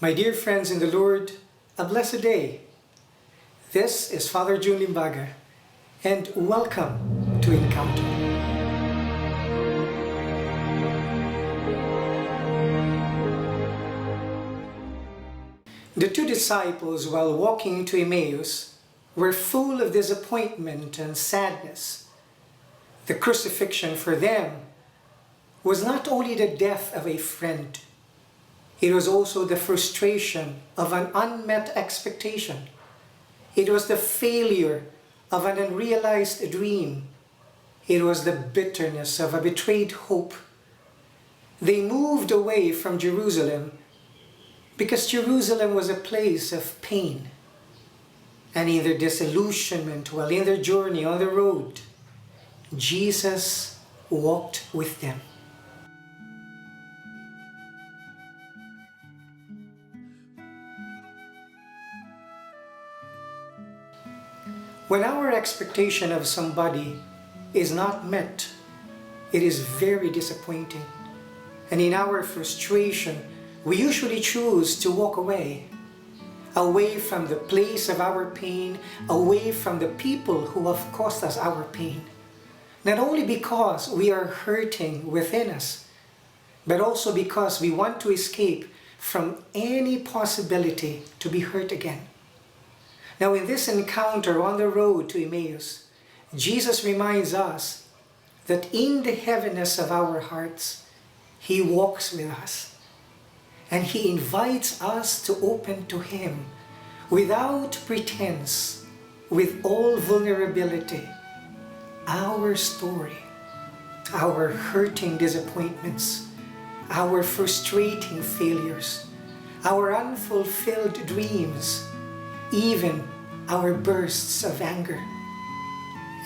My dear friends in the Lord, a blessed day. This is Father Jun Limbaga, and welcome to Encounter. The two disciples, while walking to Emmaus, were full of disappointment and sadness. The crucifixion for them was not only the death of a friend, it was also the frustration of an unmet expectation. It was the failure of an unrealized dream. It was the bitterness of a betrayed hope. They moved away from Jerusalem because Jerusalem was a place of pain. And in their disillusionment, while in their journey on the road, Jesus walked with them. When our expectation of somebody is not met, it is very disappointing. And in our frustration, we usually choose to walk away from the place of our pain, away from the people who have caused us our pain. Not only because we are hurting within us, but also because we want to escape from any possibility to be hurt again. Now, in this encounter on the road to Emmaus, Jesus reminds us that in the heaviness of our hearts, He walks with us. And He invites us to open to Him without pretense, with all vulnerability, our story, our hurting disappointments, our frustrating failures, our unfulfilled dreams, even our bursts of anger.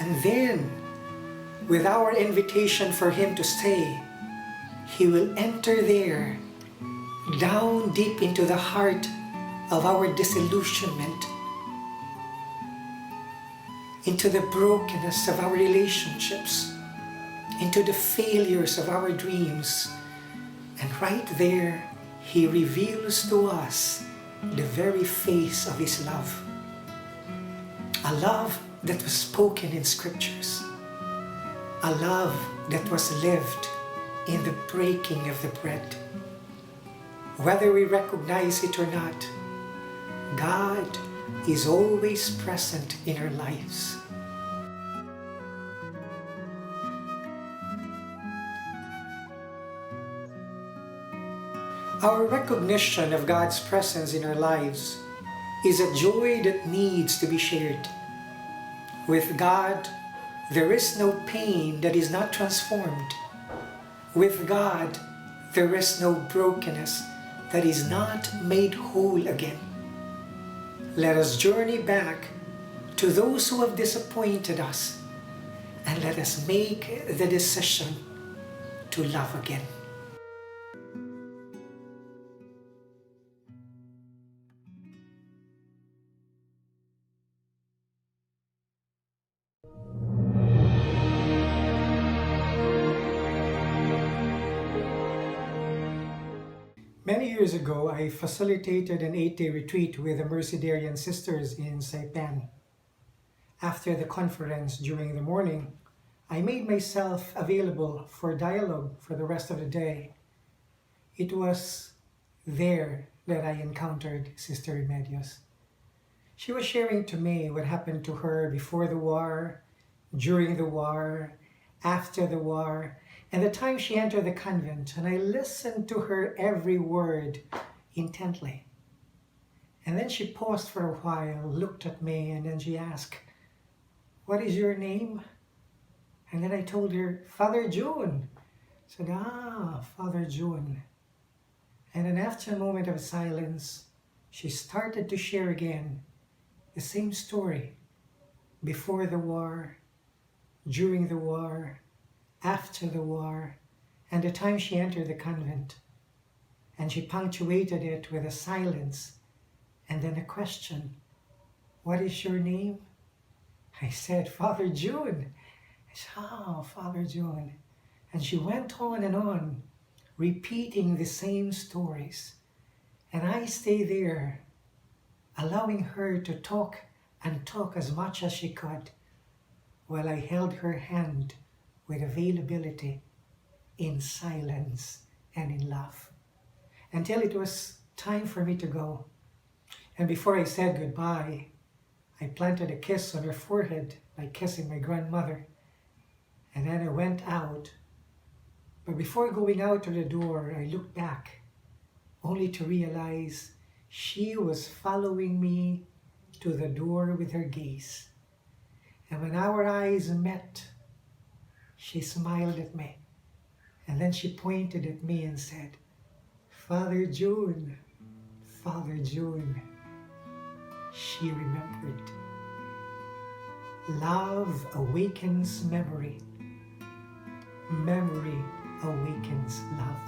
And then, with our invitation for Him to stay, He will enter there, down deep into the heart of our disillusionment, into the brokenness of our relationships, into the failures of our dreams. And right there, He reveals to us the very face of His love. A love that was spoken in scriptures. A love that was lived in the breaking of the bread. Whether we recognize it or not, God is always present in our lives. Our recognition of God's presence in our lives is a joy that needs to be shared. With God, there is no pain that is not transformed. With God, there is no brokenness that is not made whole again. Let us journey back to those who have disappointed us, and let us make the decision to love again. Many years ago, I facilitated an 8-day retreat with the Mercedarian sisters in Saipan. After the conference during the morning, I made myself available for dialogue for the rest of the day. It was there that I encountered Sister Remedios. She was sharing to me what happened to her before the war, during the war, after the war, and the time she entered the convent, and I listened to her every word intently. And then she paused for a while, looked at me, and then she asked, "What is your name?" And then I told her, "Father Jun." She said, Father Jun. And then after a moment of silence, she started to share again the same story. Before the war, during the war, after the war, and the time she entered the convent. And she punctuated it with a silence and then a question. "What is your name?" I said, "Father Jun." I said, Father Jun. And she went on and on, repeating the same stories. And I stay there, allowing her to talk and talk as much as she could, while I held her hand with availability, in silence and in love, until it was time for me to go. And before I said goodbye, I planted a kiss on her forehead like kissing my grandmother. And then I went out. But before going out to the door, I looked back, only to realize she was following me to the door with her gaze. And when our eyes met, she smiled at me. And then she pointed at me and said, "Father Jun, Father Jun." She remembered. Love awakens memory. Memory awakens love.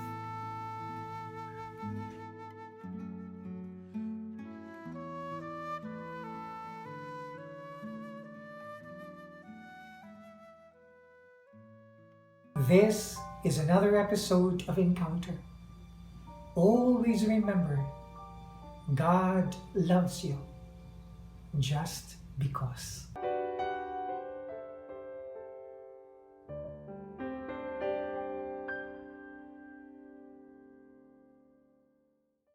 This is another episode of Encounter. Always remember, God loves you just because.